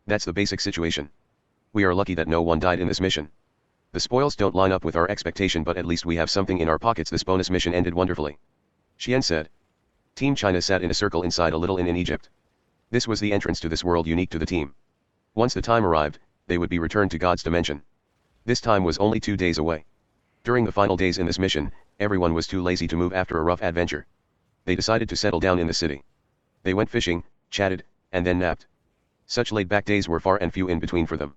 That's the basic situation. We are lucky that no one died in this mission. The spoils don't line up with our expectation, but at least we have something in our pockets. This bonus mission ended wonderfully. Xian said. Team China sat in a circle inside a little inn in Egypt. This was the entrance to this world unique to the team. Once the time arrived, they would be returned to God's dimension. This time was only 2 days away. During the final days in this mission, everyone was too lazy to move after a rough adventure. They decided to settle down in the city. They went fishing, chatted, and then napped. Such laid-back days were far and few in between for them.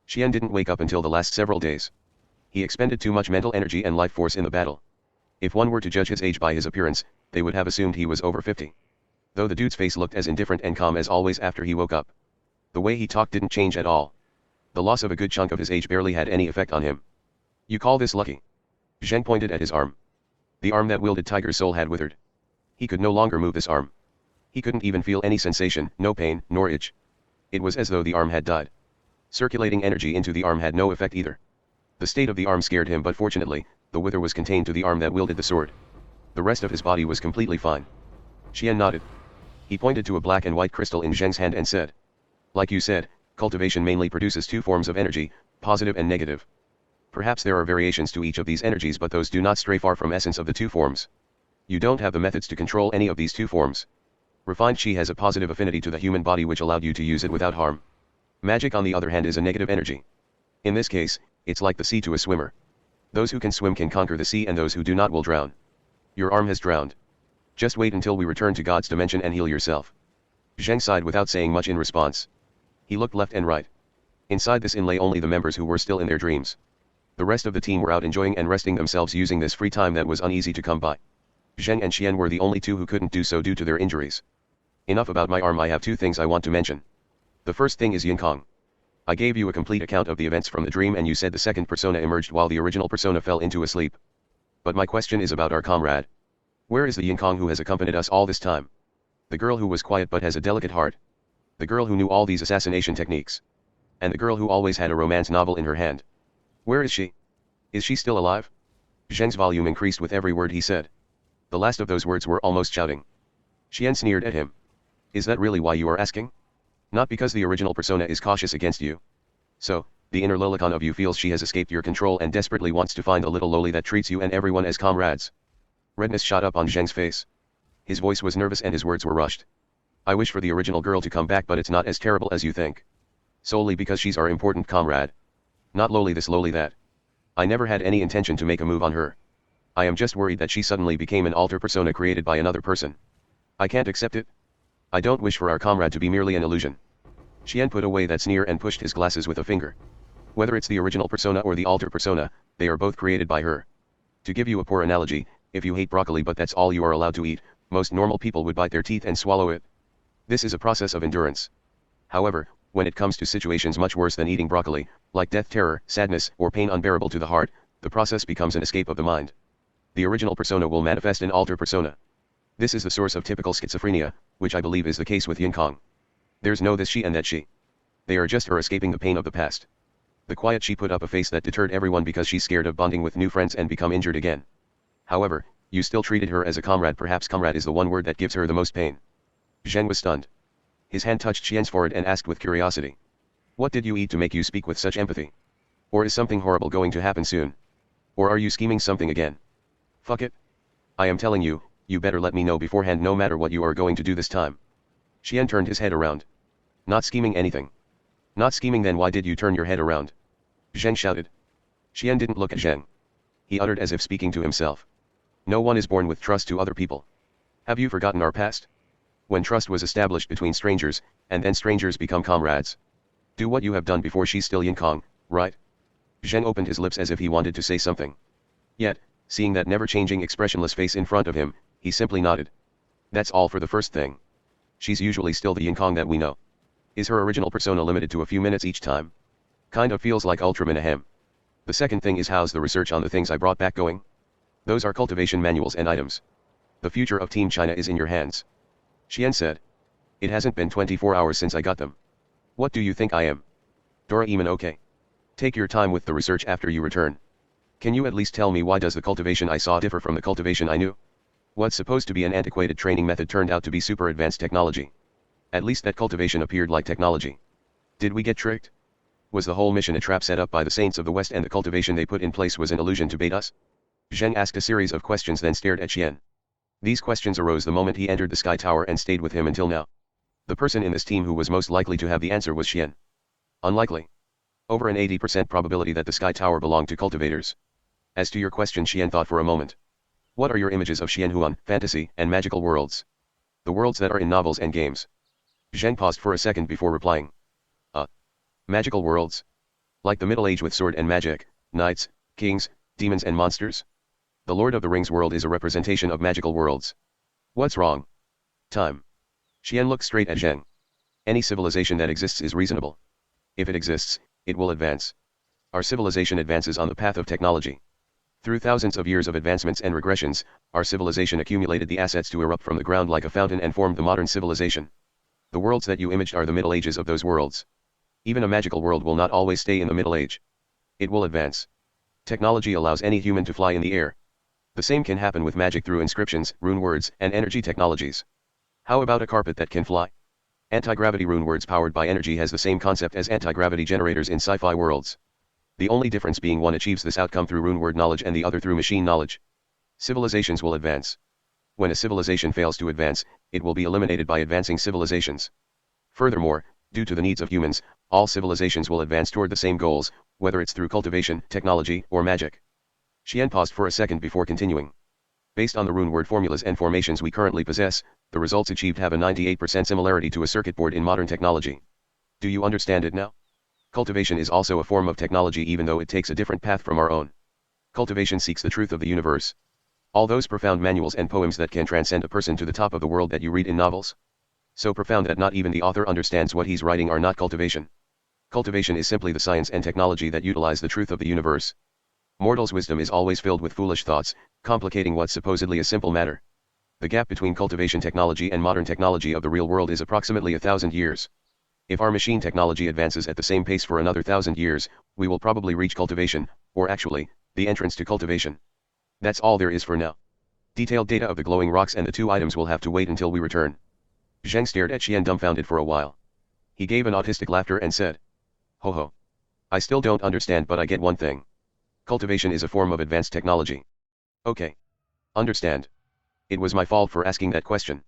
Xian didn't wake up until the last several days. He expended too much mental energy and life force in the battle. If one were to judge his age by his appearance, they would have assumed he was over 50. Though the dude's face looked as indifferent and calm as always after he woke up. The way he talked didn't change at all. The loss of a good chunk of his age barely had any effect on him. You call this lucky? Zheng pointed at his arm. The arm that wielded Tiger's soul had withered. He could no longer move this arm. He couldn't even feel any sensation, no pain, nor itch. It was as though the arm had died. Circulating energy into the arm had no effect either. The state of the arm scared him, but fortunately, the wither was contained to the arm that wielded the sword. The rest of his body was completely fine. Xian nodded. He pointed to a black and white crystal in Zheng's hand and said. Like you said, cultivation mainly produces two forms of energy, positive and negative. Perhaps there are variations to each of these energies, but those do not stray far from essence of the two forms. You don't have the methods to control any of these two forms. Refined Qi has a positive affinity to the human body which allowed you to use it without harm. Magic on the other hand is a negative energy. In this case, it's like the sea to a swimmer. Those who can swim can conquer the sea, and those who do not will drown. Your arm has drowned. Just wait until we return to God's dimension and heal yourself. Zheng sighed without saying much in response. He looked left and right. Inside this inn lay only the members who were still in their dreams. The rest of the team were out enjoying and resting themselves using this free time that was uneasy to come by. Zheng and Xian were the only two who couldn't do so due to their injuries. Enough about my arm, I have two things I want to mention. The first thing is Yin Kong. I gave you a complete account of the events from the dream and you said the second persona emerged while the original persona fell into a sleep. But my question is about our comrade. Where is the Yin Kong who has accompanied us all this time? The girl who was quiet but has a delicate heart. The girl who knew all these assassination techniques. And the girl who always had a romance novel in her hand. Where is she? Is she still alive? Zheng's volume increased with every word he said. The last of those words were almost shouting. Xian sneered at him. Is that really why you are asking? Not because the original persona is cautious against you. So, the inner lolicon of you feels she has escaped your control and desperately wants to find a little loli that treats you and everyone as comrades. Redness shot up on Zheng's face. His voice was nervous and his words were rushed. I wish for the original girl to come back, but it's not as terrible as you think. Solely because she's our important comrade. Not loli this loli that. I never had any intention to make a move on her. I am just worried that she suddenly became an alter persona created by another person. I can't accept it. I don't wish for our comrade to be merely an illusion. Xian put away that sneer and pushed his glasses with a finger. Whether it's the original persona or the alter persona, they are both created by her. To give you a poor analogy, if you hate broccoli but that's all you are allowed to eat, most normal people would bite their teeth and swallow it. This is a process of endurance. However, when it comes to situations much worse than eating broccoli, like death, terror, sadness, or pain unbearable to the heart, the process becomes an escape of the mind. The original persona will manifest an alter persona. This is the source of typical schizophrenia, which I believe is the case with Yin Kong. There's no this she and that she. They are just her escaping the pain of the past. The quiet she put up a face that deterred everyone because she's scared of bonding with new friends and become injured again. However, you still treated her as a comrade. Perhaps comrade is the one word that gives her the most pain. Zheng was stunned. His hand touched Xian's forehead and asked with curiosity. What did you eat to make you speak with such empathy? Or is something horrible going to happen soon? Or are you scheming something again? Fuck it. I am telling you, you better let me know beforehand no matter what you are going to do this time. Xian turned his head around. Not scheming anything. Not scheming, then why did you turn your head around? Zheng shouted. Xian didn't look at Zheng. He uttered as if speaking to himself. No one is born with trust to other people. Have you forgotten our past? When trust was established between strangers, and then strangers become comrades. Do what you have done before. She's still Yin Kong, right? Zheng opened his lips as if he wanted to say something. Yet, seeing that never-changing expressionless face in front of him, he simply nodded. That's all for the first thing. She's usually still the Yin Kong that we know. Is her original persona limited to a few minutes each time? Kind of feels like Ultraman ahem. The second thing is, how's the research on the things I brought back going? Those are cultivation manuals and items. The future of Team China is in your hands. Xian said. It hasn't been 24 hours since I got them. What do you think I am? Doraemon, okay. Take your time with the research after you return. Can you at least tell me why does the cultivation I saw differ from the cultivation I knew? What's supposed to be an antiquated training method turned out to be super advanced technology. At least that cultivation appeared like technology. Did we get tricked? Was the whole mission a trap set up by the saints of the West and the cultivation they put in place was an illusion to bait us? Zheng asked a series of questions then stared at Qian. These questions arose the moment he entered the Sky Tower and stayed with him until now. The person in this team who was most likely to have the answer was Qian. Unlikely. Over an 80% probability that the Sky Tower belonged to cultivators. As to your question, Qian thought for a moment. What are your images of Xianhuan, fantasy, and magical worlds? The worlds that are in novels and games. Zheng paused for a second before replying. Magical worlds? Like the Middle Age with sword and magic, knights, kings, demons and monsters? The Lord of the Rings world is a representation of magical worlds. What's wrong? Time. Qian looked straight at Zheng. Any civilization that exists is reasonable. If it exists, it will advance. Our civilization advances on the path of technology. Through thousands of years of advancements and regressions, our civilization accumulated the assets to erupt from the ground like a fountain and formed the modern civilization. The worlds that you imaged are the Middle Ages of those worlds. Even a magical world will not always stay in the Middle Age. It will advance. Technology allows any human to fly in the air. The same can happen with magic through inscriptions, rune words, and energy technologies. How about a carpet that can fly? Anti-gravity rune words powered by energy has the same concept as anti-gravity generators in sci-fi worlds. The only difference being one achieves this outcome through rune word knowledge and the other through machine knowledge. Civilizations will advance. When a civilization fails to advance, it will be eliminated by advancing civilizations. Furthermore, due to the needs of humans, all civilizations will advance toward the same goals, whether it's through cultivation, technology, or magic. Qian paused for a second before continuing. Based on the rune word formulas and formations we currently possess, the results achieved have a 98% similarity to a circuit board in modern technology. Do you understand it now? Cultivation is also a form of technology even though it takes a different path from our own. Cultivation seeks the truth of the universe. All those profound manuals and poems that can transcend a person to the top of the world that you read in novels? So profound that not even the author understands what he's writing are not cultivation. Cultivation is simply the science and technology that utilize the truth of the universe. Mortal's wisdom is always filled with foolish thoughts, complicating what's supposedly a simple matter. The gap between cultivation technology and modern technology of the real world is approximately 1,000 years. If our machine technology advances at the same pace for another 1,000 years, we will probably reach cultivation, or actually, the entrance to cultivation. That's all there is for now. Detailed data of the glowing rocks and the two items will have to wait until we return. Zheng stared at Qian dumbfounded for a while. He gave an autistic laughter and said, Ho ho. I still don't understand, but I get one thing. Cultivation is a form of advanced technology. Okay. Understand. It was my fault for asking that question.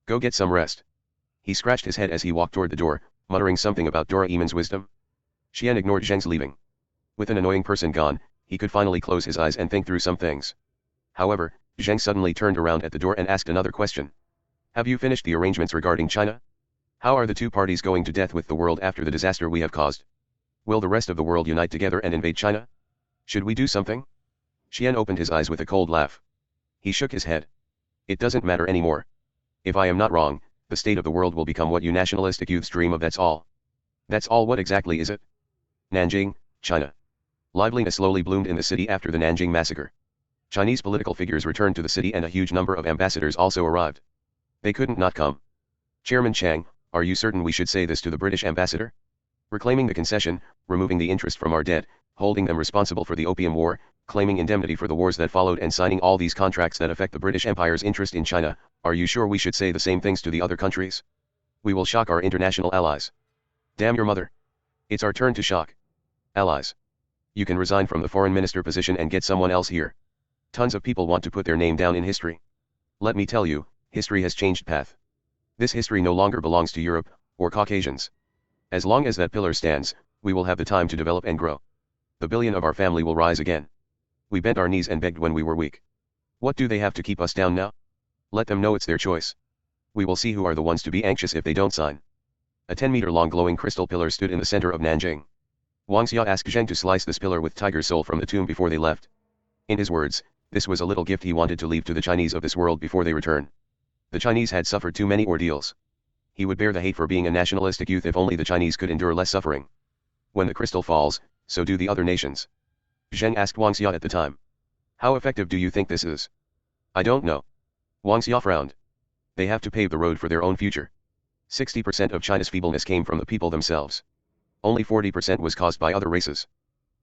Go get some rest. He scratched his head as he walked toward the door, muttering something about Doraemon's wisdom. Qian ignored Zheng's leaving. With an annoying person gone, he could finally close his eyes and think through some things. However, Zheng suddenly turned around at the door and asked another question. Have you finished the arrangements regarding China? How are the two parties going to deal with the world after the disaster we have caused? Will the rest of the world unite together and invade China? Should we do something? Qian opened his eyes with a cold laugh. He shook his head. It doesn't matter anymore. If I am not wrong, the state of the world will become what you nationalistic youths dream of. That's all. That's all. What exactly is it? Nanjing, China. Liveliness slowly bloomed in the city after the Nanjing massacre. Chinese political figures returned to the city and a huge number of ambassadors also arrived. They couldn't not come. Chairman Chang, are you certain we should say this to the British ambassador? Reclaiming the concession, removing the interest from our debt, holding them responsible for the Opium War, claiming indemnity for the wars that followed and signing all these contracts that affect the British Empire's interest in China, are you sure we should say the same things to the other countries? We will shock our international allies. Damn your mother. It's our turn to shock. Allies. You can resign from the foreign minister position and get someone else here. Tons of people want to put their name down in history. Let me tell you, history has changed path. This history no longer belongs to Europe, or Caucasians. As long as that pillar stands, we will have the time to develop and grow. The billion of our family will rise again. We bent our knees and begged when we were weak. What do they have to keep us down now? Let them know it's their choice. We will see who are the ones to be anxious if they don't sign. A 10-meter-long glowing crystal pillar stood in the center of Nanjing. Wang Xia asked Zheng to slice this pillar with tiger soul from the tomb before they left. In his words, this was a little gift he wanted to leave to the Chinese of this world before they return. The Chinese had suffered too many ordeals. He would bear the hate for being a nationalistic youth if only the Chinese could endure less suffering. When the crystal falls, so do the other nations. Zheng asked Wang Xia at the time. How effective do you think this is? I don't know. Wang Xia frowned. They have to pave the road for their own future. 60% of China's feebleness came from the people themselves. Only 40% was caused by other races.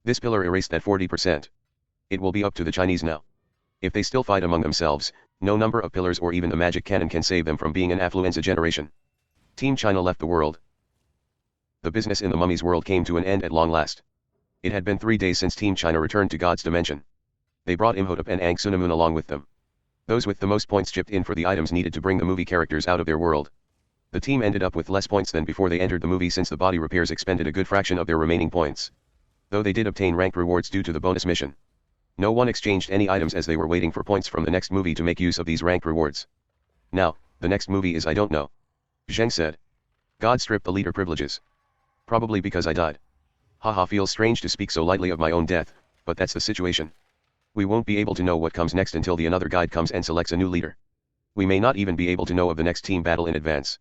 This pillar erased that 40%. It will be up to the Chinese now. If they still fight among themselves, no number of pillars or even the magic cannon can save them from being an affluenza generation. Team China left the world. The business in the mummy's world came to an end at long last. It had been 3 days since Team China returned to God's dimension. They brought Imhotep and Ang Sunamun along with them. Those with the most points chipped in for the items needed to bring the movie characters out of their world. The team ended up with less points than before they entered the movie since the body repairs expended a good fraction of their remaining points. Though they did obtain rank rewards due to the bonus mission. No one exchanged any items as they were waiting for points from the next movie to make use of these rank rewards. Now, the next movie is I don't know. Zheng said. God stripped the leader privileges. Probably because I died. Haha, feels strange to speak so lightly of my own death, but that's the situation. We won't be able to know what comes next until the another guide comes and selects a new leader. We may not even be able to know of the next team battle in advance.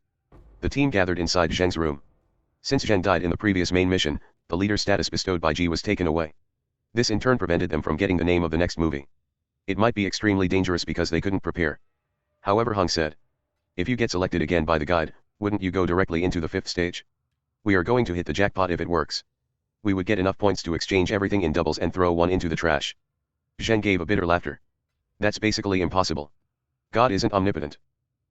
The team gathered inside Zheng's room. Since Zheng died in the previous main mission, the leader status bestowed by Ji was taken away. This in turn prevented them from getting the name of the next movie. It might be extremely dangerous because they couldn't prepare. However, Hung said. If you get selected again by the guide, wouldn't you go directly into the 5th stage? We are going to hit the jackpot if it works. We would get enough points to exchange everything in doubles and throw one into the trash. Zheng gave a bitter laughter. That's basically impossible. God isn't omnipotent.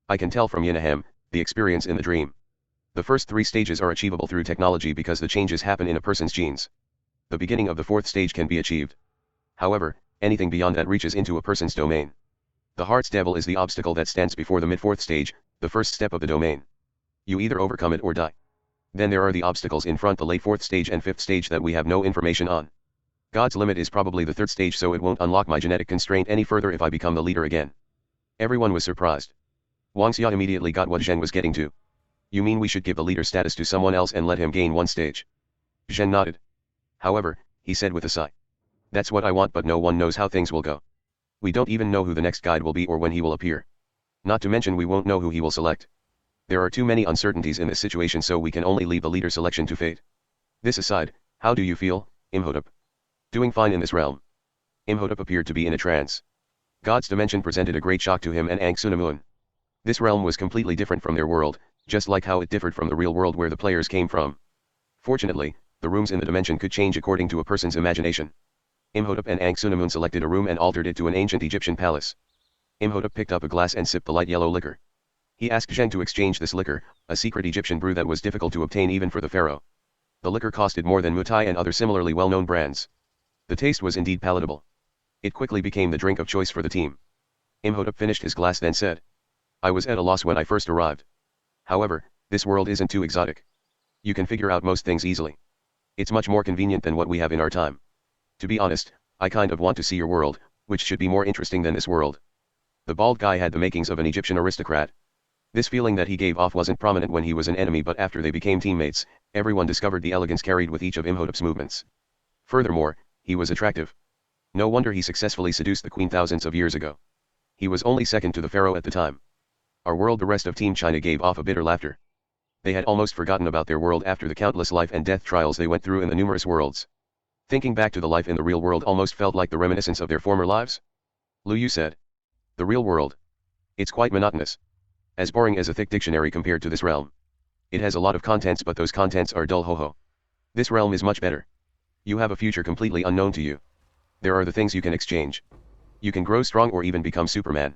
I can tell from Yinahem, the experience in the dream. The first 3 stages are achievable through technology because the changes happen in a person's genes. The beginning of the 4th stage can be achieved. However, anything beyond that reaches into a person's domain. The heart's devil is the obstacle that stands before the mid-4th stage, the first step of the domain. You either overcome it or die. Then there are the obstacles in front, the late 4th stage and 5th stage that we have no information on. God's limit is probably the 3rd stage, so it won't unlock my genetic constraint any further if I become the leader again. Everyone was surprised. Wang Xia immediately got what Zheng was getting to. You mean we should give the leader status to someone else and let him gain 1 stage? Zheng nodded. However, he said with a sigh. That's what I want, but no one knows how things will go. We don't even know who the next guide will be or when he will appear. Not to mention we won't know who he will select. There are too many uncertainties in this situation, so we can only leave the leader selection to fate. This aside, how do you feel, Imhotep? Doing fine in this realm. Imhotep appeared to be in a trance. God's dimension presented a great shock to him and Ang Sunamun. This realm was completely different from their world, just like how it differed from the real world where the players came from. Fortunately, the rooms in the dimension could change according to a person's imagination. Imhotep and Ang Sunamun selected a room and altered it to an ancient Egyptian palace. Imhotep picked up a glass and sipped the light yellow liquor. He asked Zheng to exchange this liquor, a secret Egyptian brew that was difficult to obtain even for the pharaoh. The liquor costed more than Mutai and other similarly well-known brands. The taste was indeed palatable. It quickly became the drink of choice for the team. Imhotep finished his glass then said. I was at a loss when I first arrived. However, this world isn't too exotic. You can figure out most things easily. It's much more convenient than what we have in our time. To be honest, I kind of want to see your world, which should be more interesting than this world. The bald guy had the makings of an Egyptian aristocrat. This feeling that he gave off wasn't prominent when he was an enemy, but after they became teammates, everyone discovered the elegance carried with each of Imhotep's movements. Furthermore, he was attractive. No wonder he successfully seduced the queen thousands of years ago. He was only second to the pharaoh at the time. Our world. The rest of Team China gave off a bitter laughter. They had almost forgotten about their world after the countless life and death trials they went through in the numerous worlds. Thinking back to the life in the real world almost felt like the reminiscence of their former lives. Lu Yu said. The real world. It's quite monotonous. As boring as a thick dictionary compared to this realm. It has a lot of contents, but those contents are dull. Ho ho. This realm is much better. You have a future completely unknown to you. There are the things you can exchange. You can grow strong or even become Superman.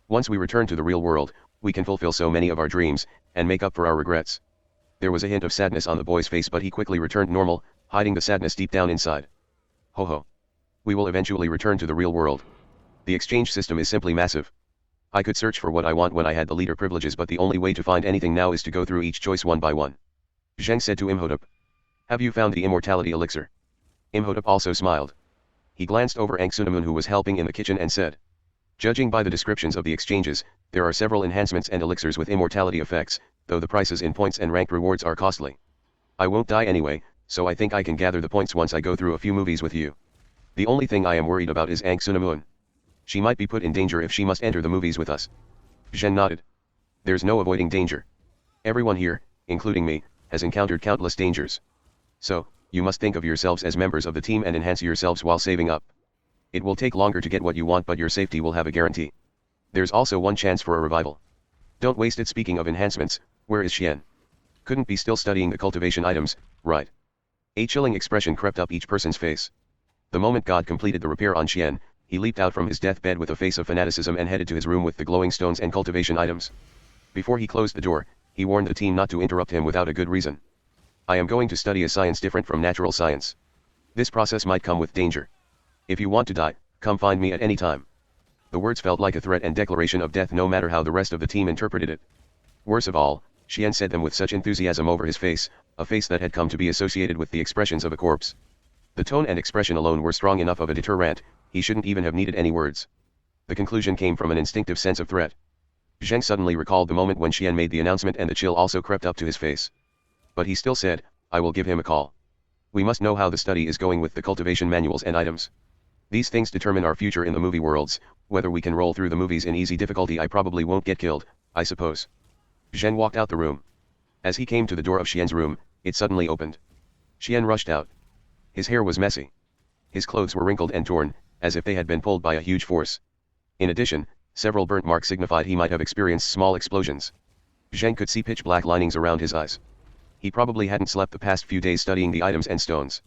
Once we return to the real world, we can fulfill so many of our dreams, and make up for our regrets. There was a hint of sadness on the boy's face, but he quickly returned normal, hiding the sadness deep down inside. Ho ho. We will eventually return to the real world. The exchange system is simply massive. I could search for what I want when I had the leader privileges, but the only way to find anything now is to go through each choice one by one. Zheng said to Imhotep. Have you found the immortality elixir? Imhotep also smiled. He glanced over Ang Sunamun, who was helping in the kitchen, and said. Judging by the descriptions of the exchanges, there are several enhancements and elixirs with immortality effects, though the prices in points and rank rewards are costly. I won't die anyway, so I think I can gather the points once I go through a few movies with you. The only thing I am worried about is Ang Sunamun. She might be put in danger if she must enter the movies with us. Zhen nodded. There's no avoiding danger. Everyone here, including me, has encountered countless dangers. So, you must think of yourselves as members of the team and enhance yourselves while saving up. It will take longer to get what you want, but your safety will have a guarantee. There's also one chance for a revival. Don't waste it. Speaking of enhancements, where is Xian? Couldn't be still studying the cultivation items, right? A chilling expression crept up each person's face. The moment God completed the repair on Xian, he leaped out from his deathbed with a face of fanaticism and headed to his room with the glowing stones and cultivation items. Before he closed the door, he warned the team not to interrupt him without a good reason. I am going to study a science different from natural science. This process might come with danger. If you want to die, come find me at any time. The words felt like a threat and declaration of death no matter how the rest of the team interpreted it. Worst of all, Xian said them with such enthusiasm over his face, a face that had come to be associated with the expressions of a corpse. The tone and expression alone were strong enough of a deterrent, he shouldn't even have needed any words. The conclusion came from an instinctive sense of threat. Zheng suddenly recalled the moment when Xian made the announcement and the chill also crept up to his face. But he still said, I will give him a call. We must know how the study is going with the cultivation manuals and items. These things determine our future in the movie worlds, whether we can roll through the movies in easy difficulty I probably won't get killed, I suppose. Zheng walked out the room. As he came to the door of Xian's room, it suddenly opened. Xian rushed out. His hair was messy. His clothes were wrinkled and torn, as if they had been pulled by a huge force. In addition, several burnt marks signified he might have experienced small explosions. Zheng could see pitch black linings around his eyes. He probably hadn't slept the past few days studying the items and stones.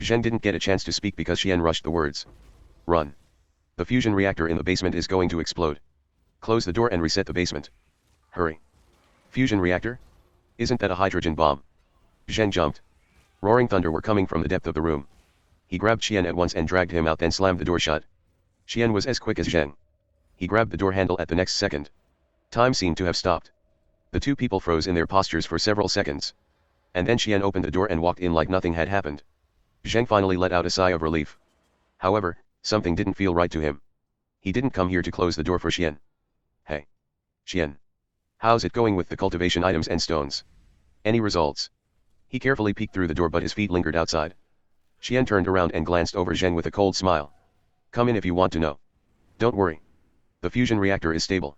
Zheng didn't get a chance to speak because Xian rushed the words. Run. The fusion reactor in the basement is going to explode. Close the door and reset the basement. Hurry. Fusion reactor? Isn't that a hydrogen bomb? Zheng jumped. Roaring thunder were coming from the depth of the room. He grabbed Xian at once and dragged him out, then slammed the door shut. Xian was as quick as Zheng. He grabbed the door handle at the next second. Time seemed to have stopped. The two people froze in their postures for several seconds. And then Xian opened the door and walked in like nothing had happened. Zheng finally let out a sigh of relief. However, something didn't feel right to him. He didn't come here to close the door for Xian. Hey. Xian. How's it going with the cultivation items and stones? Any results? He carefully peeked through the door but his feet lingered outside. Xian turned around and glanced over Zheng with a cold smile. Come in if you want to know. Don't worry. The fusion reactor is stable.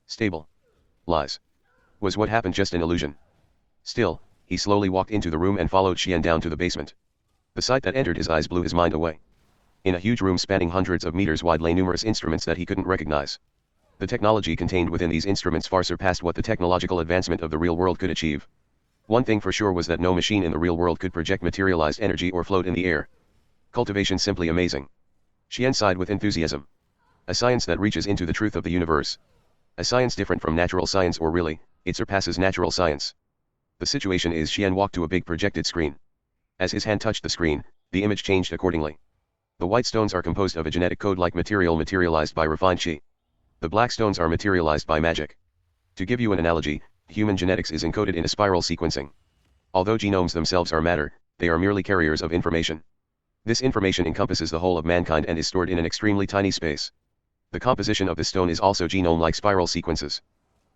Stable. Lies. Was what happened just an illusion? Still, he slowly walked into the room and followed Xian down to the basement. The sight that entered his eyes blew his mind away. In a huge room spanning hundreds of meters wide lay numerous instruments that he couldn't recognize. The technology contained within these instruments far surpassed what the technological advancement of the real world could achieve. One thing for sure was that no machine in the real world could project materialized energy or float in the air. Cultivation simply amazing. Xian sighed with enthusiasm. A science that reaches into the truth of the universe. A science different from natural science, or really, it surpasses natural science. The situation is Xian walked to a big projected screen. As his hand touched the screen, the image changed accordingly. The white stones are composed of a genetic code-like material materialized by refined qi. The black stones are materialized by magic. To give you an analogy, human genetics is encoded in a spiral sequencing. Although genomes themselves are matter, they are merely carriers of information. This information encompasses the whole of mankind and is stored in an extremely tiny space. The composition of the stone is also genome-like spiral sequences.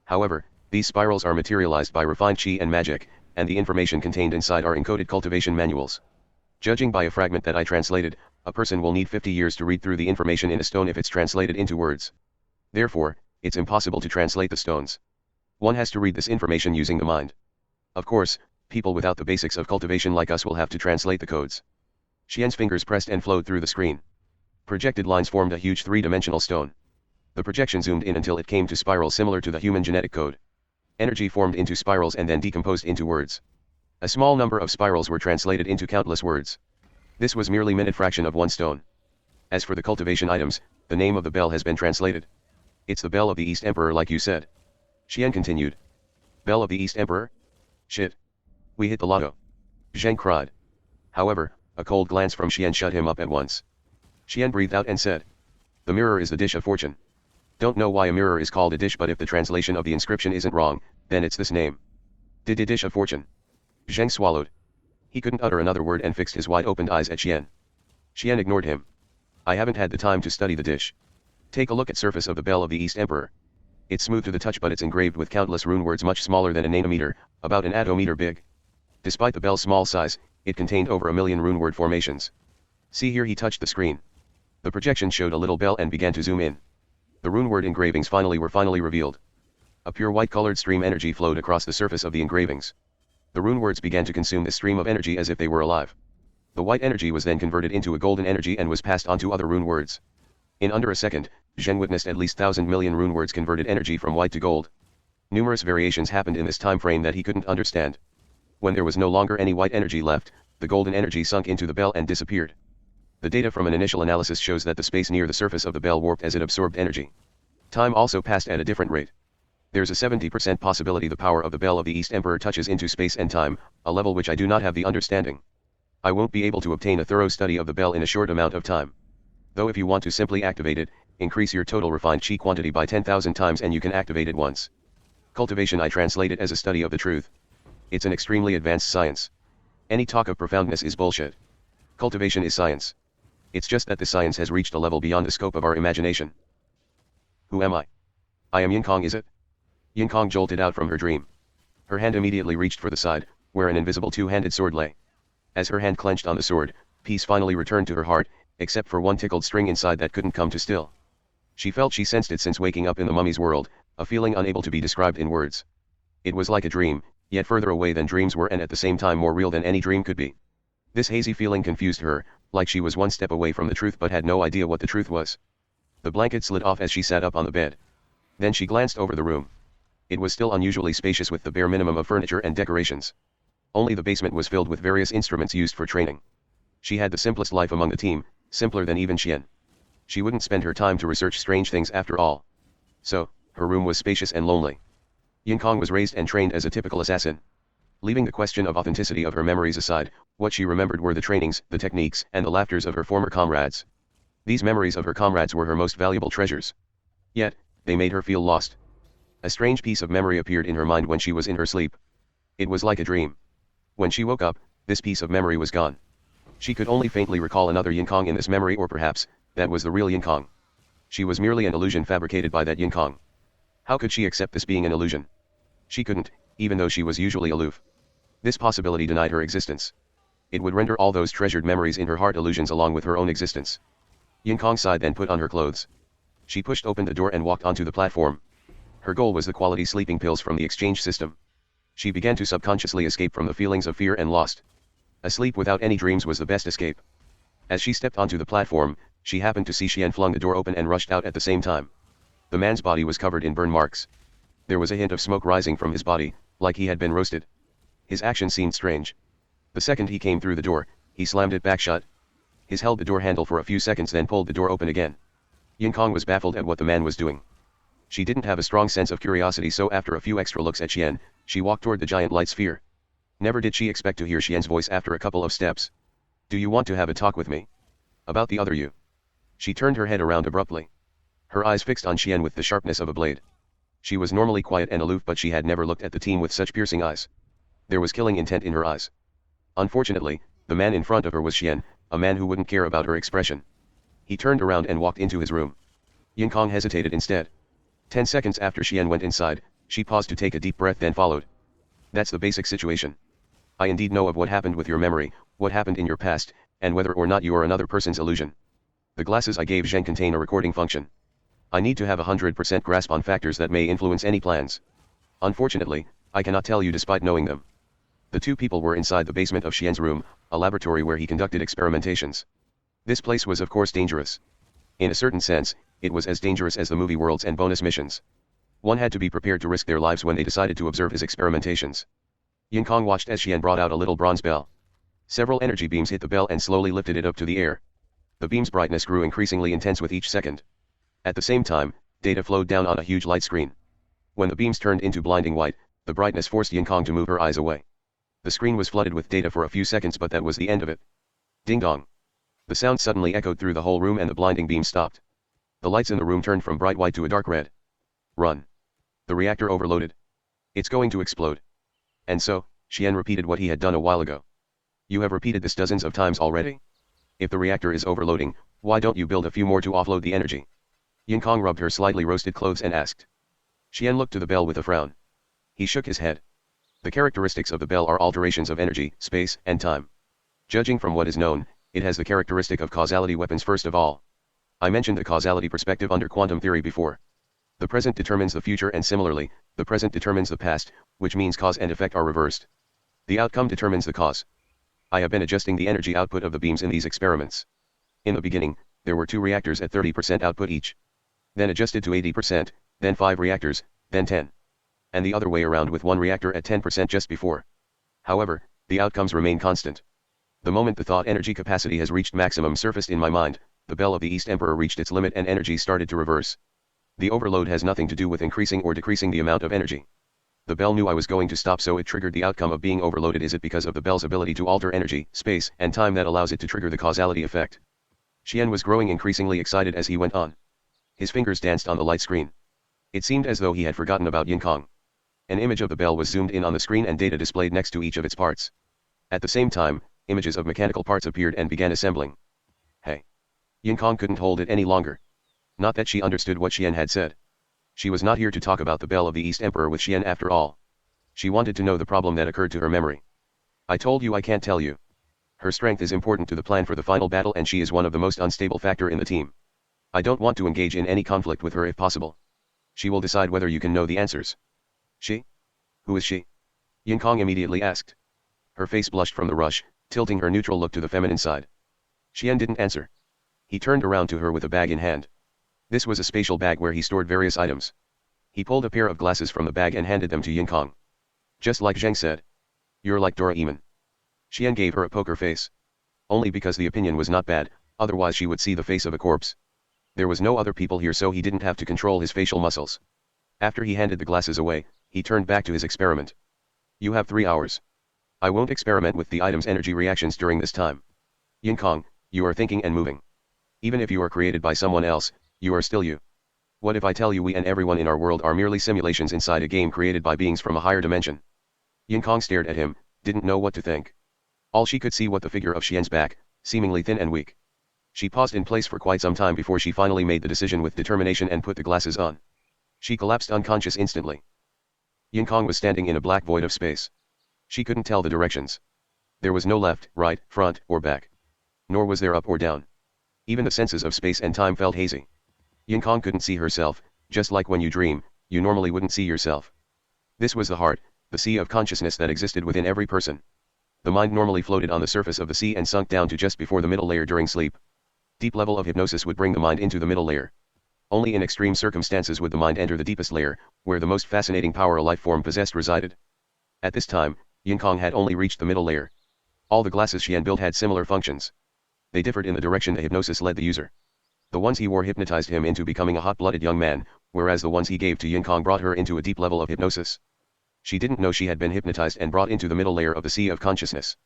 However, these spirals are materialized by refined qi and magic, and the information contained inside are encoded cultivation manuals. Judging by a fragment that I translated, a person will need 50 years to read through the information in a stone if it's translated into words. Therefore, it's impossible to translate the stones. One has to read this information using the mind. Of course, people without the basics of cultivation like us will have to translate the codes. Xian's fingers pressed and flowed through the screen. Projected lines formed a huge three-dimensional stone. The projection zoomed in until it came to spirals similar to the human genetic code. Energy formed into spirals and then decomposed into words. A small number of spirals were translated into countless words. This was merely minute fraction of one stone. As for the cultivation items, the name of the bell has been translated. It's the bell of the East Emperor like you said. Xian continued. Bell of the East Emperor? Shit. We hit the lotto. Zheng cried. However, a cold glance from Xian shut him up at once. Xian breathed out and said. The mirror is the dish of fortune. Don't know why a mirror is called a dish, but if the translation of the inscription isn't wrong, then it's this name. Dish of fortune. Zheng swallowed. He couldn't utter another word and fixed his wide-opened eyes at Xian. Xian ignored him. I haven't had the time to study the dish. Take a look at surface of the bell of the East Emperor. It's smooth to the touch, but it's engraved with countless rune words much smaller than a nanometer, about an atometer big. Despite the bell's small size, it contained over 1 million rune word formations. See here, he touched the screen. The projection showed a little bell and began to zoom in. The rune word engravings were finally revealed. A pure white-colored stream energy flowed across the surface of the engravings. The rune words began to consume this stream of energy as if they were alive. The white energy was then converted into a golden energy and was passed on to other rune words. In under a second, Zheng witnessed at least 1,000 million rune words converted energy from white to gold. Numerous variations happened in this time frame that he couldn't understand. When there was no longer any white energy left, the golden energy sunk into the bell and disappeared. The data from an initial analysis shows that the space near the surface of the bell warped as it absorbed energy. Time also passed at a different rate. There's a 70% possibility the power of the Bell of the East Emperor touches into space and time, a level which I do not have the understanding. I won't be able to obtain a thorough study of the bell in a short amount of time. Though if you want to simply activate it, increase your total refined chi quantity by 10,000 times and you can activate it once. Cultivation I translate it as a study of the truth. It's an extremely advanced science. Any talk of profoundness is bullshit. Cultivation is science. It's just that the science has reached a level beyond the scope of our imagination. Who am I? I am Yin Kong, is it? Yin Kong jolted out from her dream. Her hand immediately reached for the side, where an invisible two-handed sword lay. As her hand clenched on the sword, peace finally returned to her heart, except for one tickled string inside that couldn't come to still. She sensed it since waking up in the mummy's world, a feeling unable to be described in words. It was like a dream, yet further away than dreams were and at the same time more real than any dream could be. This hazy feeling confused her, like she was one step away from the truth but had no idea what the truth was. The blanket slid off as she sat up on the bed. Then she glanced over the room. It was still unusually spacious with the bare minimum of furniture and decorations. Only the basement was filled with various instruments used for training. She had the simplest life among the team, simpler than even Xian. She wouldn't spend her time to research strange things after all. So, her room was spacious and lonely. Yin Kong was raised and trained as a typical assassin. Leaving the question of authenticity of her memories aside, what she remembered were the trainings, the techniques, and the laughters of her former comrades. These memories of her comrades were her most valuable treasures. Yet, they made her feel lost. A strange piece of memory appeared in her mind when she was in her sleep. It was like a dream. When she woke up, this piece of memory was gone. She could only faintly recall another Yin Kong in this memory, or perhaps, that was the real Yin Kong. She was merely an illusion fabricated by that Yin Kong. How could she accept this being an illusion? She couldn't, even though she was usually aloof. This possibility denied her existence. It would render all those treasured memories in her heart illusions along with her own existence. Yin Kong sighed, then put on her clothes. She pushed open the door and walked onto the platform. Her goal was the quality sleeping pills from the exchange system. She began to subconsciously escape from the feelings of fear and lost. A sleep without any dreams was the best escape. As she stepped onto the platform, she happened to see Xian flung the door open and rushed out at the same time. The man's body was covered in burn marks. There was a hint of smoke rising from his body, like he had been roasted. His action seemed strange. The second he came through the door, he slammed it back shut. He held the door handle for a few seconds, then pulled the door open again. Yin Kong was baffled at what the man was doing. She didn't have a strong sense of curiosity, so after a few extra looks at Xian, she walked toward the giant light sphere. Never did she expect to hear Xian's voice after a couple of steps. "Do you want to have a talk with me? About the other you?" She turned her head around abruptly. Her eyes fixed on Xian with the sharpness of a blade. She was normally quiet and aloof, but she had never looked at the team with such piercing eyes. There was killing intent in her eyes. Unfortunately, the man in front of her was Xian, a man who wouldn't care about her expression. He turned around and walked into his room. Yin Kong hesitated instead. 10 seconds after Xian went inside, she paused to take a deep breath, then followed. "That's the basic situation. I indeed know of what happened with your memory, what happened in your past, and whether or not you are another person's illusion. The glasses I gave Zheng contain a recording function. I need to have 100% grasp on factors that may influence any plans. Unfortunately, I cannot tell you despite knowing them." The two people were inside the basement of Xian's room, a laboratory where he conducted experimentations. This place was of course dangerous. In a certain sense, it was as dangerous as the movie worlds and bonus missions. One had to be prepared to risk their lives when they decided to observe his experimentations. Yin Kong watched as Xian brought out a little bronze bell. Several energy beams hit the bell and slowly lifted it up to the air. The beam's brightness grew increasingly intense with each second. At the same time, data flowed down on a huge light screen. When the beams turned into blinding white, the brightness forced Yin Kong to move her eyes away. The screen was flooded with data for a few seconds, but that was the end of it. Ding dong. The sound suddenly echoed through the whole room and the blinding beam stopped. The lights in the room turned from bright white to a dark red. "Run. The reactor overloaded. It's going to explode." And so, Xian repeated what he had done a while ago. "You have repeated this dozens of times already? If the reactor is overloading, why don't you build a few more to offload the energy?" Yin Kong rubbed her slightly roasted clothes and asked. Xian looked to the bell with a frown. He shook his head. The characteristics of the bell are alterations of energy, space, and time. Judging from what is known, it has the characteristic of causality weapons first of all. I mentioned the causality perspective under quantum theory before. The present determines the future, and similarly, the present determines the past, which means cause and effect are reversed. The outcome determines the cause. I have been adjusting the energy output of the beams in these experiments. In the beginning, there were 2 reactors at 30% output each. Then adjusted to 80%, then 5 reactors, then 10. And the other way around with 1 reactor at 10% just before. However, the outcomes remain constant. The moment the thought energy capacity has reached maximum surfaced in my mind, the bell of the East Emperor reached its limit and energy started to reverse. The overload has nothing to do with increasing or decreasing the amount of energy. The bell knew I was going to stop, so it triggered the outcome of being overloaded. Is it because of the bell's ability to alter energy, space, and time that allows it to trigger the causality effect? Xian was growing increasingly excited as he went on. His fingers danced on the light screen. It seemed as though he had forgotten about Yinkong. An image of the bell was zoomed in on the screen and data displayed next to each of its parts. At the same time, images of mechanical parts appeared and began assembling. Hey! Yinkong couldn't hold it any longer. Not that she understood what Xian had said. She was not here to talk about the bell of the East Emperor with Xian after all. She wanted to know the problem that occurred to her memory. I told you I can't tell you. Her strength is important to the plan for the final battle, and she is one of the most unstable factor in the team. I don't want to engage in any conflict with her if possible. She will decide whether you can know the answers. She? Who is she? Yinkong immediately asked. Her face blushed from the rush, tilting her neutral look to the feminine side. Xian didn't answer. He turned around to her with a bag in hand. This was a spatial bag where he stored various items. He pulled a pair of glasses from the bag and handed them to Yinkong. Just like Zheng said. You're like Doraemon. Xian gave her a poker face. Only because the opinion was not bad, otherwise she would see the face of a corpse. There was no other people here, so he didn't have to control his facial muscles. After he handed the glasses away, he turned back to his experiment. You have 3 hours. I won't experiment with the item's energy reactions during this time. Yinkong, you are thinking and moving. Even if you are created by someone else, you are still you. What if I tell you we and everyone in our world are merely simulations inside a game created by beings from a higher dimension? Yinkong stared at him, didn't know what to think. All she could see was the figure of Xian's back, seemingly thin and weak. She paused in place for quite some time before she finally made the decision with determination and put the glasses on. She collapsed unconscious instantly. Yinkong was standing in a black void of space. She couldn't tell the directions. There was no left, right, front, or back. Nor was there up or down. Even the senses of space and time felt hazy. Yinkong couldn't see herself, just like when you dream, you normally wouldn't see yourself. This was the heart, the sea of consciousness that existed within every person. The mind normally floated on the surface of the sea and sunk down to just before the middle layer during sleep. Deep level of hypnosis would bring the mind into the middle layer. Only in extreme circumstances would the mind enter the deepest layer, where the most fascinating power a life form possessed resided. At this time, Yinkong had only reached the middle layer. All the glasses Xian built had similar functions. They differed in the direction the hypnosis led the user. The ones he wore hypnotized him into becoming a hot-blooded young man, whereas the ones he gave to Yinkong brought her into a deep level of hypnosis. She didn't know she had been hypnotized and brought into the middle layer of the sea of consciousness.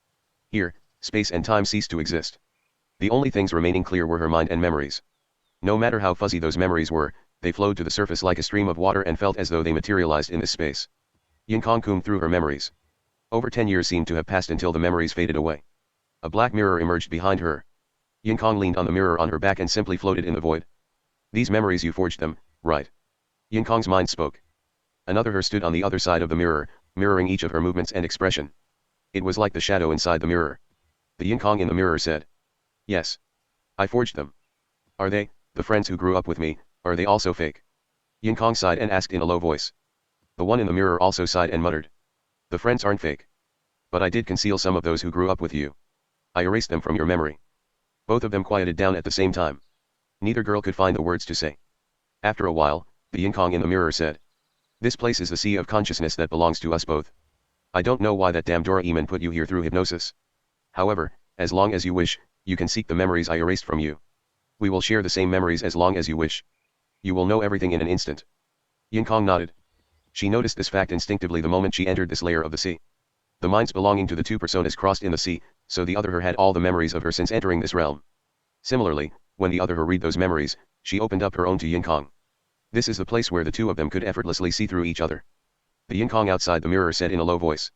Here, space and time ceased to exist. The only things remaining clear were her mind and memories. No matter how fuzzy those memories were, they flowed to the surface like a stream of water and felt as though they materialized in this space. Yinkong combed through her memories. Over 10 years seemed to have passed until the memories faded away. A black mirror emerged behind her. Yinkong leaned on the mirror on her back and simply floated in the void. These memories, you forged them, right? Yinkong's mind spoke. Another her stood on the other side of the mirror, mirroring each of her movements and expression. It was like the shadow inside the mirror. The Yinkong in the mirror said. Yes. I forged them. Are they, the friends who grew up with me, are they also fake? Yinkong sighed and asked in a low voice. The one in the mirror also sighed and muttered. The friends aren't fake. But I did conceal some of those who grew up with you. I erased them from your memory. Both of them quieted down at the same time. Neither girl could find the words to say. After a while, the Yinkong in the mirror said. This place is the sea of consciousness that belongs to us both. I don't know why that damn Doraemon put you here through hypnosis. However, as long as you wish, you can seek the memories I erased from you. We will share the same memories as long as you wish. You will know everything in an instant. Yinkong nodded. She noticed this fact instinctively the moment she entered this layer of the sea. The minds belonging to the two personas crossed in the sea, so the other her had all the memories of her since entering this realm. Similarly, when the other her read those memories, she opened up her own to Yinkong. This is the place where the two of them could effortlessly see through each other. The Yinkong outside the mirror said in a low voice.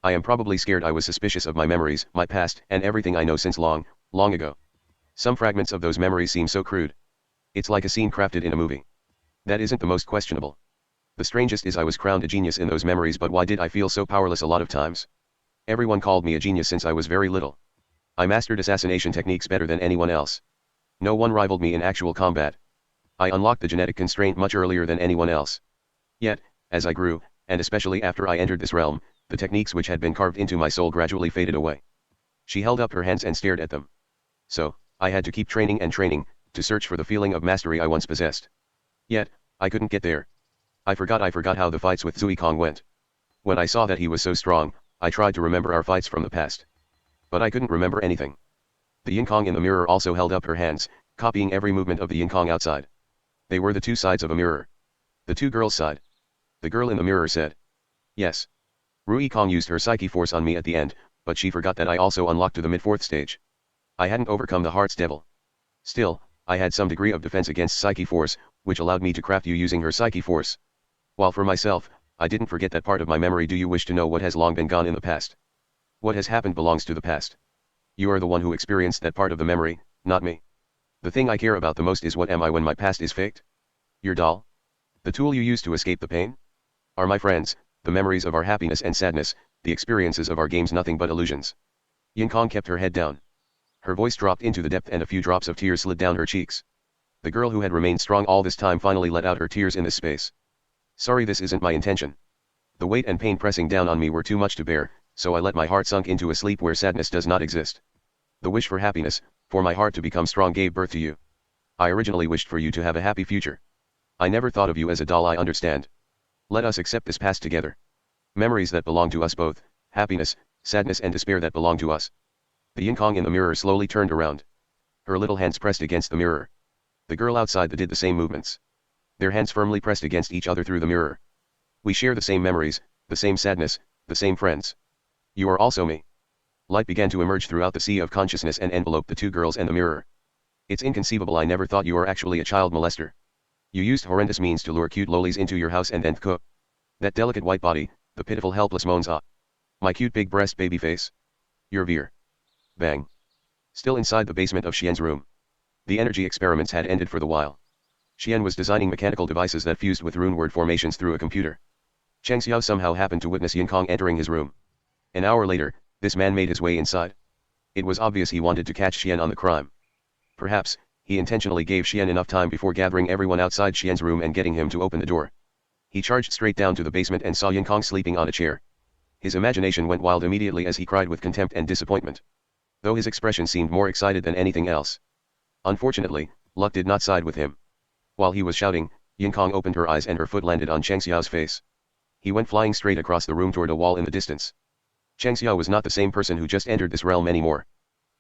I am probably scared. I was suspicious of my memories, my past, and everything I know since long, long ago. Some fragments of those memories seem so crude. It's like a scene crafted in a movie. That isn't the most questionable. The strangest is I was crowned a genius in those memories, but why did I feel so powerless a lot of times? Everyone called me a genius since I was very little. I mastered assassination techniques better than anyone else. No one rivaled me in actual combat. I unlocked the genetic constraint much earlier than anyone else. Yet, as I grew, and especially after I entered this realm, the techniques which had been carved into my soul gradually faded away. She held up her hands and stared at them. So, I had to keep training and training, to search for the feeling of mastery I once possessed. Yet, I couldn't get there. I forgot how the fights with Zui Kong went. When I saw that he was so strong, I tried to remember our fights from the past. But I couldn't remember anything. The Yinkong in the mirror also held up her hands, copying every movement of the Yinkong outside. They were the two sides of a mirror. The two girls sighed. The girl in the mirror said, "Yes. Rui Kong used her psyche force on me at the end, but she forgot that I also unlocked to the mid-fourth stage. I hadn't overcome the heart's devil. Still, I had some degree of defense against psyche force, which allowed me to craft you using her psyche force. While for myself, I didn't forget that part of my memory. Do you wish to know what has long been gone in the past? What has happened belongs to the past. You are the one who experienced that part of the memory, not me. The thing I care about the most is what am I when my past is faked? Your doll? The tool you use to escape the pain? Are my friends, the memories of our happiness and sadness, the experiences of our games nothing but illusions." Yin Kong kept her head down. Her voice dropped into the depth and a few drops of tears slid down her cheeks. The girl who had remained strong all this time finally let out her tears in this space. "Sorry, this isn't my intention. The weight and pain pressing down on me were too much to bear, so I let my heart sunk into a sleep where sadness does not exist. The wish for happiness, for my heart to become strong gave birth to you. I originally wished for you to have a happy future. I never thought of you as a doll. I understand. Let us accept this past together. Memories that belong to us both, happiness, sadness and despair that belong to us." The Yin Kong in the mirror slowly turned around. Her little hands pressed against the mirror. The girl outside did the same movements. Their hands firmly pressed against each other through the mirror. "We share the same memories, the same sadness, the same friends. You are also me." Light began to emerge throughout the sea of consciousness and enveloped the two girls and the mirror. "It's inconceivable. I never thought you were actually a child molester. You used horrendous means to lure cute lolies into your house and then cook. That delicate white body, the pitiful helpless moans, ah. My cute big breast baby face. Your veer." Bang. Still inside the basement of Xian's room. The energy experiments had ended for the while. Xian was designing mechanical devices that fused with rune word formations through a computer. Cheng Xiao somehow happened to witness Yin Kong entering his room. An hour later, this man made his way inside. It was obvious he wanted to catch Xian on the crime. Perhaps, he intentionally gave Xian enough time before gathering everyone outside Xian's room and getting him to open the door. He charged straight down to the basement and saw Yin Kong sleeping on a chair. His imagination went wild immediately as he cried with contempt and disappointment. Though his expression seemed more excited than anything else. Unfortunately, luck did not side with him. While he was shouting, Yin Kong opened her eyes and her foot landed on Cheng Xiao's face. He went flying straight across the room toward a wall in the distance. Cheng Xiao was not the same person who just entered this realm anymore.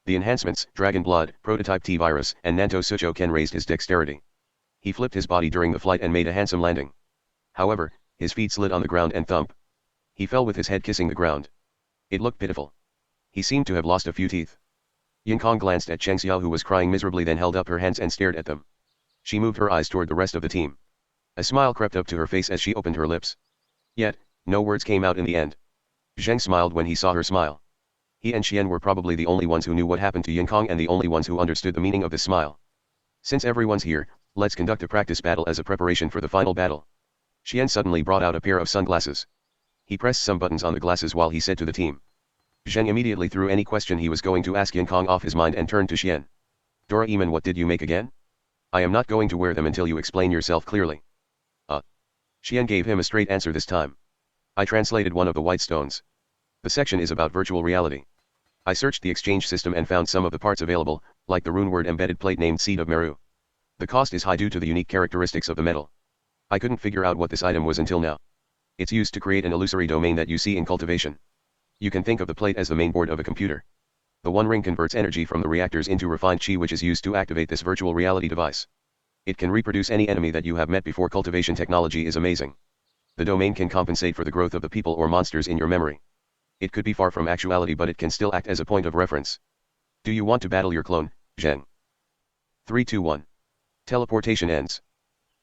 The enhancements, Dragon Blood, Prototype T-Virus, and Nanto Sucho Ken raised his dexterity. He flipped his body during the flight and made a handsome landing. However, his feet slid on the ground and thump. He fell with his head kissing the ground. It looked pitiful. He seemed to have lost a few teeth. Yin Kong glanced at Cheng Xiao, who was crying miserably, then held up her hands and stared at them. She moved her eyes toward the rest of the team. A smile crept up to her face as she opened her lips. Yet, no words came out in the end. Zheng smiled when he saw her smile. He and Xian were probably the only ones who knew what happened to Yin Kong and the only ones who understood the meaning of this smile. "Since everyone's here, let's conduct a practice battle as a preparation for the final battle." Xian suddenly brought out a pair of sunglasses. He pressed some buttons on the glasses while he said to the team. Zheng immediately threw any question he was going to ask Yin Kong off his mind and turned to Xian. "Doraemon, what did you make again? I am not going to wear them until you explain yourself clearly." Xian gave him a straight answer this time. "I translated one of the white stones. The section is about virtual reality. I searched the exchange system and found some of the parts available, like the rune word embedded plate named Seed of Meru. The cost is high due to the unique characteristics of the metal. I couldn't figure out what this item was until now. It's used to create an illusory domain that you see in cultivation. You can think of the plate as the main board of a computer. The one ring converts energy from the reactors into refined chi, which is used to activate this virtual reality device. It can reproduce any enemy that you have met before. Cultivation technology is amazing. The domain can compensate for the growth of the people or monsters in your memory. It could be far from actuality, but it can still act as a point of reference. Do you want to battle your clone, Zheng?" 3, 2, 1. Teleportation ends.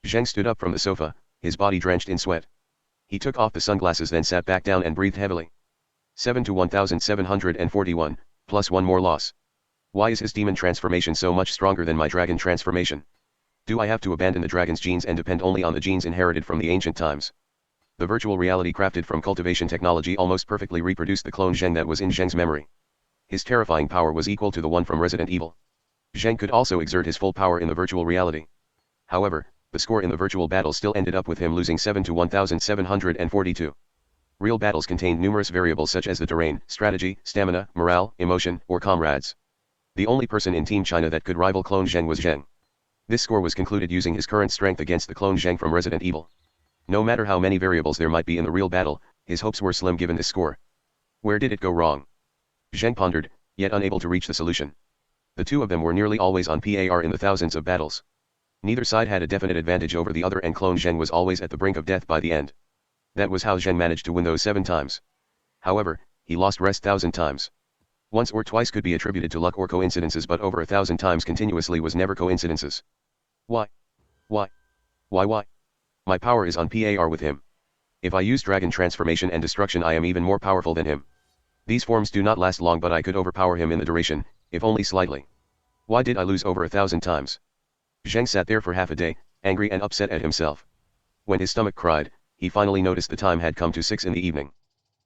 Zheng stood up from the sofa, his body drenched in sweat. He took off the sunglasses, then sat back down and breathed heavily. 7 to 1741, plus one more loss. Why is his demon transformation so much stronger than my dragon transformation? Do I have to abandon the dragon's genes and depend only on the genes inherited from the ancient times? The virtual reality crafted from cultivation technology almost perfectly reproduced the clone Zheng that was in Zheng's memory. His terrifying power was equal to the one from Resident Evil. Zheng could also exert his full power in the virtual reality. However, the score in the virtual battle still ended up with him losing 7 to 1742. Real battles contained numerous variables such as the terrain, strategy, stamina, morale, emotion, or comrades. The only person in Team China that could rival clone Zheng was Zheng. This score was concluded using his current strength against the clone Zheng from Resident Evil. No matter how many variables there might be in the real battle, his hopes were slim given this score. Where did it go wrong? Zheng pondered, yet unable to reach the solution. The two of them were nearly always on par in the thousands of battles. Neither side had a definite advantage over the other, and clone Zheng was always at the brink of death by the end. That was how Zheng managed to win those 7 times. However, he lost rest 1,000 times. Once or twice could be attributed to luck or coincidences, but over 1,000 times continuously was never coincidences. Why? Why? Why? My power is on par with him. If I use dragon transformation and destruction, I am even more powerful than him. These forms do not last long, but I could overpower him in the duration, if only slightly. Why did I lose over 1,000 times? Zheng sat there for half a day, angry and upset at himself. When his stomach cried, he finally noticed the time had come to 6 in the evening.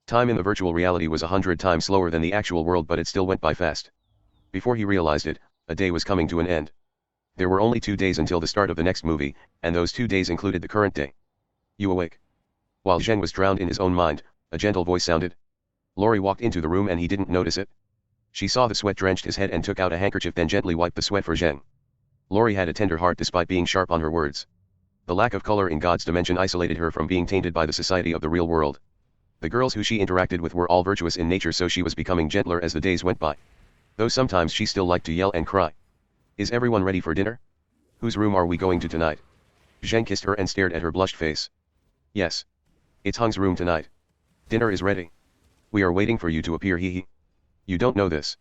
Time in the virtual reality was 100 times slower than the actual world, but it still went by fast. Before he realized it, a day was coming to an end. There were only 2 days until the start of the next movie, and those 2 days included the current day. You awake? While Zheng was drowned in his own mind, a gentle voice sounded. Lori walked into the room and he didn't notice it. She saw the sweat drenched his head and took out a handkerchief, then gently wiped the sweat for Zheng. Lori had a tender heart despite being sharp on her words. The lack of color in God's dimension isolated her from being tainted by the society of the real world. The girls who she interacted with were all virtuous in nature, so she was becoming gentler as the days went by. Though sometimes she still liked to yell and cry. Is everyone ready for dinner? Whose room are we going to tonight? Zheng kissed her and stared at her blushed face. Yes. It's Hung's room tonight. Dinner is ready. We are waiting for you to appear, hee hee. You don't know this.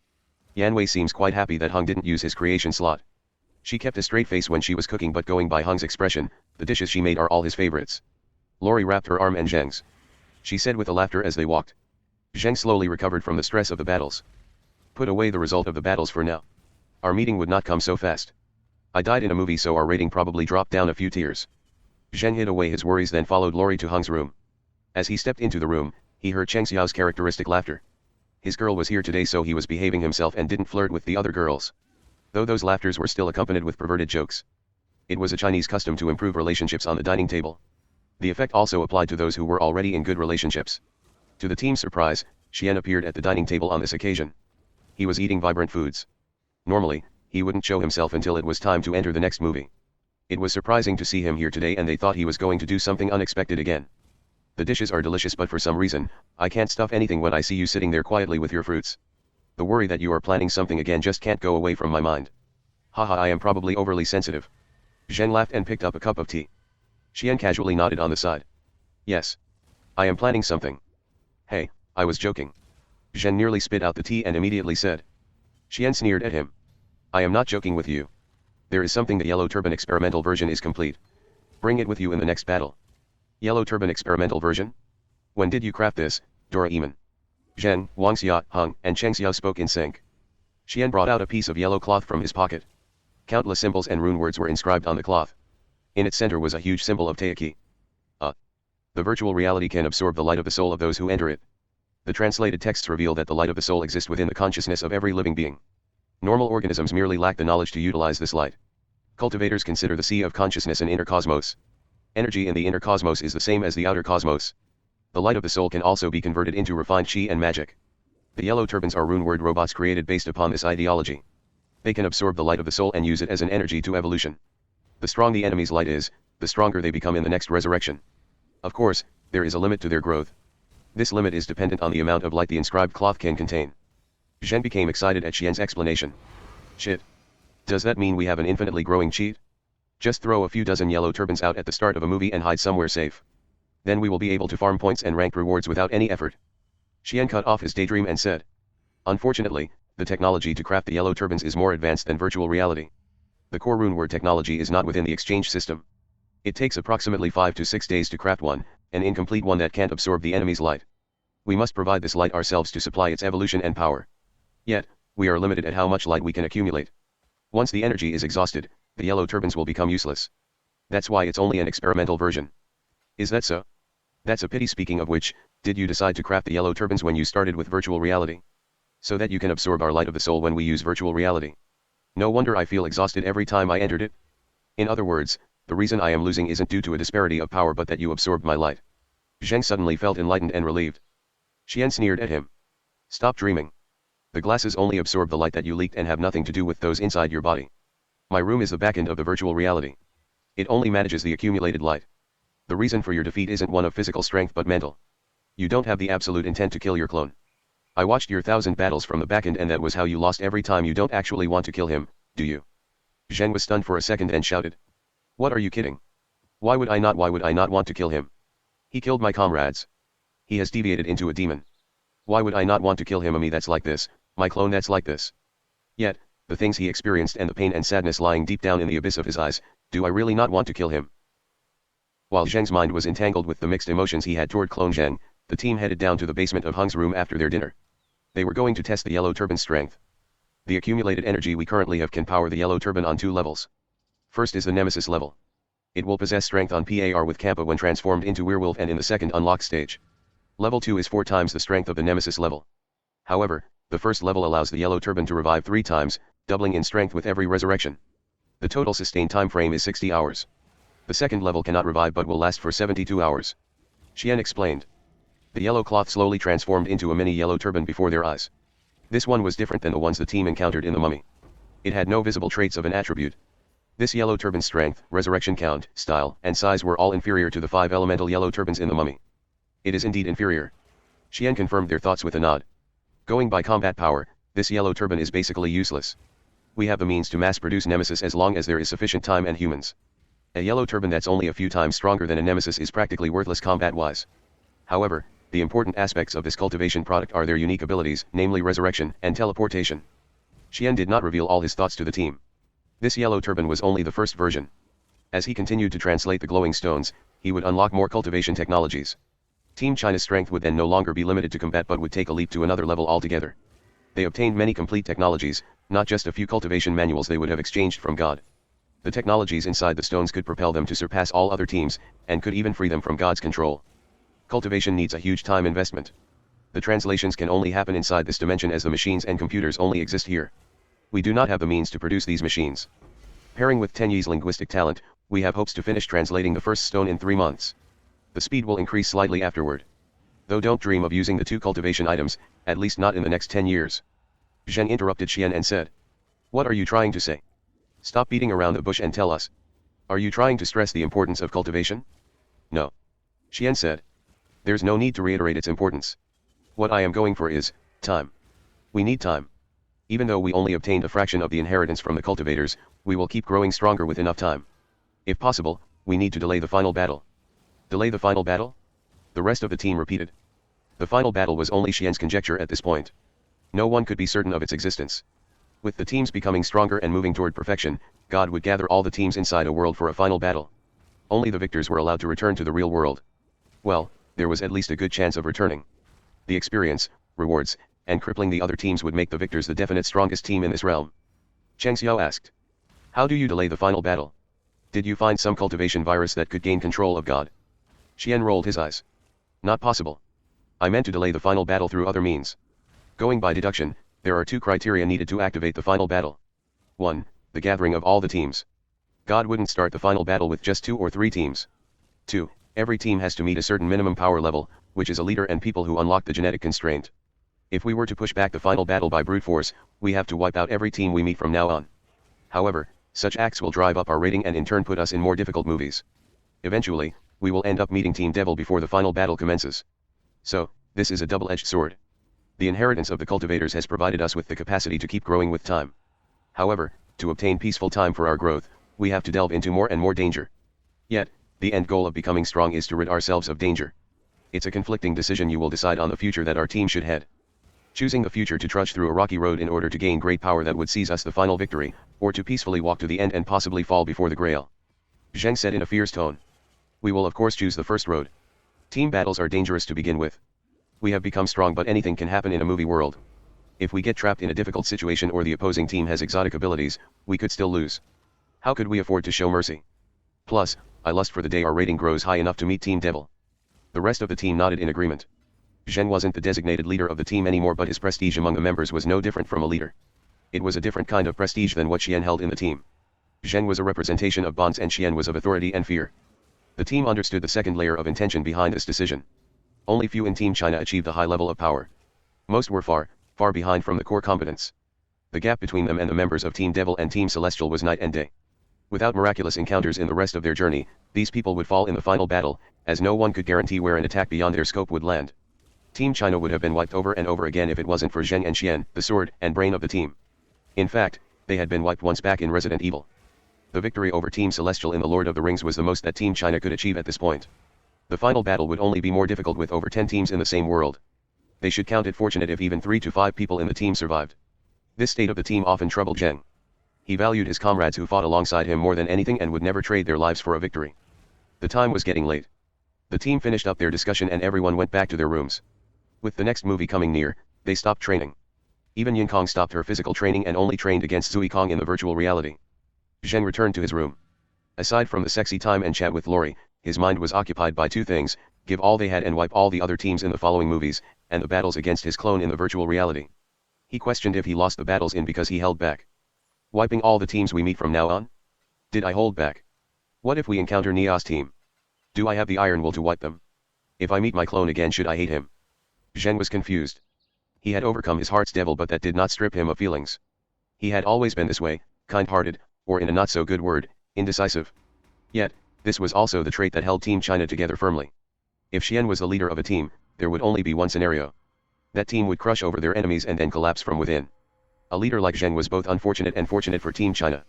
Yanwei seems quite happy that Hung didn't use his creation slot. She kept a straight face when she was cooking, but going by Hung's expression, the dishes she made are all his favorites. Lori wrapped her arm in Zheng's. She said with a laughter as they walked. Zheng slowly recovered from the stress of the battles. Put away the result of the battles for now. Our meeting would not come so fast. I died in a movie, so our rating probably dropped down a few tiers. Zheng hid away his worries, then followed Lori to Hung's room. As he stepped into the room, he heard Cheng Xiao's characteristic laughter. His girl was here today, so he was behaving himself and didn't flirt with the other girls. Though those laughters were still accompanied with perverted jokes. It was a Chinese custom to improve relationships on the dining table. The effect also applied to those who were already in good relationships. To the team's surprise, Xian appeared at the dining table on this occasion. He was eating vibrant foods. Normally, he wouldn't show himself until it was time to enter the next movie. It was surprising to see him here today, and they thought he was going to do something unexpected again. The dishes are delicious, but for some reason, I can't stuff anything when I see you sitting there quietly with your fruits. The worry that you are planning something again just can't go away from my mind. Haha, I am probably overly sensitive. Zheng laughed and picked up a cup of tea. Xian casually nodded on the side. Yes. I am planning something. Hey, I was joking. Zheng nearly spit out the tea and immediately said. Xian sneered at him. I am not joking with you. There is something. The Yellow Turban experimental version is complete. Bring it with you in the next battle. Yellow Turban experimental version? When did you craft this, Doraemon? Zheng, Wangxia, Hung, and Cheng Xiao spoke in sync. Xian brought out a piece of yellow cloth from his pocket. Countless symbols and rune words were inscribed on the cloth. In its center was a huge symbol of Taiki. The virtual reality can absorb the light of the soul of those who enter it. The translated texts reveal that the light of the soul exists within the consciousness of every living being. Normal organisms merely lack the knowledge to utilize this light. Cultivators consider the sea of consciousness an inner cosmos. Energy in the inner cosmos is the same as the outer cosmos. The light of the soul can also be converted into refined chi and magic. The Yellow Turbans are rune-word robots created based upon this ideology. They can absorb the light of the soul and use it as an energy to evolution. The strong the enemy's light is, the stronger they become in the next resurrection. Of course, there is a limit to their growth. This limit is dependent on the amount of light the inscribed cloth can contain. Zhen became excited at Xian's explanation. Shit. Does that mean we have an infinitely growing cheat? Just throw a few dozen yellow turbans out at the start of a movie and hide somewhere safe. Then we will be able to farm points and rank rewards without any effort. Xian cut off his daydream and said. Unfortunately, the technology to craft the yellow turbans is more advanced than virtual reality. The core rune word technology is not within the exchange system. It takes approximately 5 to 6 days to craft one, an incomplete one that can't absorb the enemy's light. We must provide this light ourselves to supply its evolution and power. Yet, we are limited at how much light we can accumulate. Once the energy is exhausted, the yellow turbans will become useless. That's why it's only an experimental version. Is that so? That's a pity. Speaking of which, did you decide to craft the yellow turbans when you started with virtual reality? So that you can absorb our light of the soul when we use virtual reality. No wonder I feel exhausted every time I entered it. In other words, the reason I am losing isn't due to a disparity of power but that you absorbed my light. Zheng suddenly felt enlightened and relieved. Xian sneered at him. Stop dreaming. The glasses only absorb the light that you leaked and have nothing to do with those inside your body. My room is the backend of the virtual reality. It only manages the accumulated light. The reason for your defeat isn't one of physical strength but mental. You don't have the absolute intent to kill your clone. I watched your 1,000 battles from the backend and that was how you lost every time. You don't actually want to kill him, do you? Zheng was stunned for a second and shouted. What are you kidding? Why would I not want to kill him? He killed my comrades. He has deviated into a demon. Why would I not want to kill him? A me that's like this, my clone that's like this. Yet, the things he experienced and the pain and sadness lying deep down in the abyss of his eyes, do I really not want to kill him? While Zheng's mind was entangled with the mixed emotions he had toward clone Zheng, the team headed down to the basement of Hung's room after their dinner. They were going to test the yellow turban's strength. The accumulated energy we currently have can power the yellow turban on 2 levels. First is the Nemesis level. It will possess strength on par with Kappa when transformed into Werewolf and in the second unlock stage. Level 2 is 4 times the strength of the Nemesis level. However, the first level allows the yellow turban to revive 3 times, doubling in strength with every resurrection. The total sustained time frame is 60 hours. The second level cannot revive but will last for 72 hours. Xian explained. The yellow cloth slowly transformed into a mini yellow turban before their eyes. This one was different than the ones the team encountered in the mummy. It had no visible traits of an attribute. This yellow turban's strength, resurrection count, style, and size were all inferior to the 5 elemental yellow turbans in the mummy. It is indeed inferior. Xian confirmed their thoughts with a nod. Going by combat power, this yellow turban is basically useless. We have the means to mass-produce Nemesis as long as there is sufficient time and humans. A yellow turban that's only a few times stronger than a Nemesis is practically worthless combat-wise. However, the important aspects of this cultivation product are their unique abilities, namely resurrection and teleportation. Xian did not reveal all his thoughts to the team. This yellow turban was only the first version. As he continued to translate the glowing stones, he would unlock more cultivation technologies. Team China's strength would then no longer be limited to combat but would take a leap to another level altogether. They obtained many complete technologies, not just a few cultivation manuals they would have exchanged from God. The technologies inside the stones could propel them to surpass all other teams, and could even free them from God's control. Cultivation needs a huge time investment. The translations can only happen inside this dimension as the machines and computers only exist here. We do not have the means to produce these machines. Pairing with Tenyi's linguistic talent, we have hopes to finish translating the first stone in 3 months. The speed will increase slightly afterward. Though don't dream of using the 2 cultivation items, at least not in the next 10 years. Zheng interrupted Xian and said. What are you trying to say? Stop beating around the bush and tell us. Are you trying to stress the importance of cultivation? No. Xian said. There's no need to reiterate its importance. What I am going for is time. We need time. Even though we only obtained a fraction of the inheritance from the cultivators, we will keep growing stronger with enough time. If possible, we need to delay the final battle. Delay the final battle? The rest of the team repeated. The final battle was only Xian's conjecture at this point. No one could be certain of its existence. With the teams becoming stronger and moving toward perfection, God would gather all the teams inside a world for a final battle. Only the victors were allowed to return to the real world. Well, there was at least a good chance of returning. The experience, rewards, and crippling the other teams would make the victors the definite strongest team in this realm. Cheng Xiao asked. How do you delay the final battle? Did you find some cultivation virus that could gain control of God? Xian rolled his eyes. Not possible. I meant to delay the final battle through other means. Going by deduction, there are 2 criteria needed to activate the final battle. 1. The gathering of all the teams. God wouldn't start the final battle with just 2 or 3 teams. 2. Every team has to meet a certain minimum power level, which is a leader and people who unlock the genetic constraint. If we were to push back the final battle by brute force, we have to wipe out every team we meet from now on. However, such acts will drive up our rating and in turn put us in more difficult movies. Eventually, we will end up meeting Team Devil before the final battle commences. So, this is a double-edged sword. The inheritance of the cultivators has provided us with the capacity to keep growing with time. However, to obtain peaceful time for our growth, we have to delve into more and more danger. Yet, the end goal of becoming strong is to rid ourselves of danger. It's a conflicting decision. You will decide on the future that our team should head. Choosing the future to trudge through a rocky road in order to gain great power that would seize us the final victory, or to peacefully walk to the end and possibly fall before the Grail. Zheng said in a fierce tone. We will of course choose the first road. Team battles are dangerous to begin with. We have become strong but anything can happen in a movie world. If we get trapped in a difficult situation or the opposing team has exotic abilities, we could still lose. How could we afford to show mercy? Plus, I lust for the day our rating grows high enough to meet Team Devil. The rest of the team nodded in agreement. Zheng wasn't the designated leader of the team anymore, but his prestige among the members was no different from a leader. It was a different kind of prestige than what Xian held in the team. Zheng was a representation of bonds and Xian was of authority and fear. The team understood the second layer of intention behind this decision. Only few in Team China achieved a high level of power. Most were far, far behind from the core competence. The gap between them and the members of Team Devil and Team Celestial was night and day. Without miraculous encounters in the rest of their journey, these people would fall in the final battle, as no one could guarantee where an attack beyond their scope would land. Team China would have been wiped over and over again if it wasn't for Zheng and Xian, the sword and brain of the team. In fact, they had been wiped once back in Resident Evil. The victory over Team Celestial in The Lord of the Rings was the most that Team China could achieve at this point. The final battle would only be more difficult with over 10 teams in the same world. They should count it fortunate if even 3 to 5 people in the team survived. This state of the team often troubled Zheng. He valued his comrades who fought alongside him more than anything and would never trade their lives for a victory. The time was getting late. The team finished up their discussion and everyone went back to their rooms. With the next movie coming near, they stopped training. Even Yin Kong stopped her physical training and only trained against Zui Kong in the virtual reality. Zheng returned to his room. Aside from the sexy time and chat with Lori, his mind was occupied by 2 things: give all they had and wipe all the other teams in the following movies, and the battles against his clone in the virtual reality. He questioned if he lost the battles in because he held back. Wiping all the teams we meet from now on? Did I hold back? What if we encounter Nia's team? Do I have the iron will to wipe them? If I meet my clone again, should I hate him? Zheng was confused. He had overcome his heart's devil, but that did not strip him of feelings. He had always been this way, kind-hearted, or in a not-so-good word, indecisive. Yet, this was also the trait that held Team China together firmly. If Xian was the leader of a team, there would only be one scenario. That team would crush over their enemies and then collapse from within. A leader like Zheng was both unfortunate and fortunate for Team China.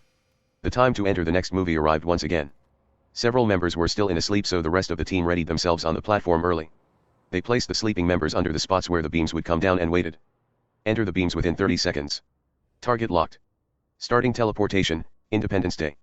The time to enter the next movie arrived once again. Several members were still in asleep, so the rest of the team readied themselves on the platform early. They placed the sleeping members under the spots where the beams would come down and waited. Enter the beams within 30 seconds. Target locked. Starting teleportation, Independence Day.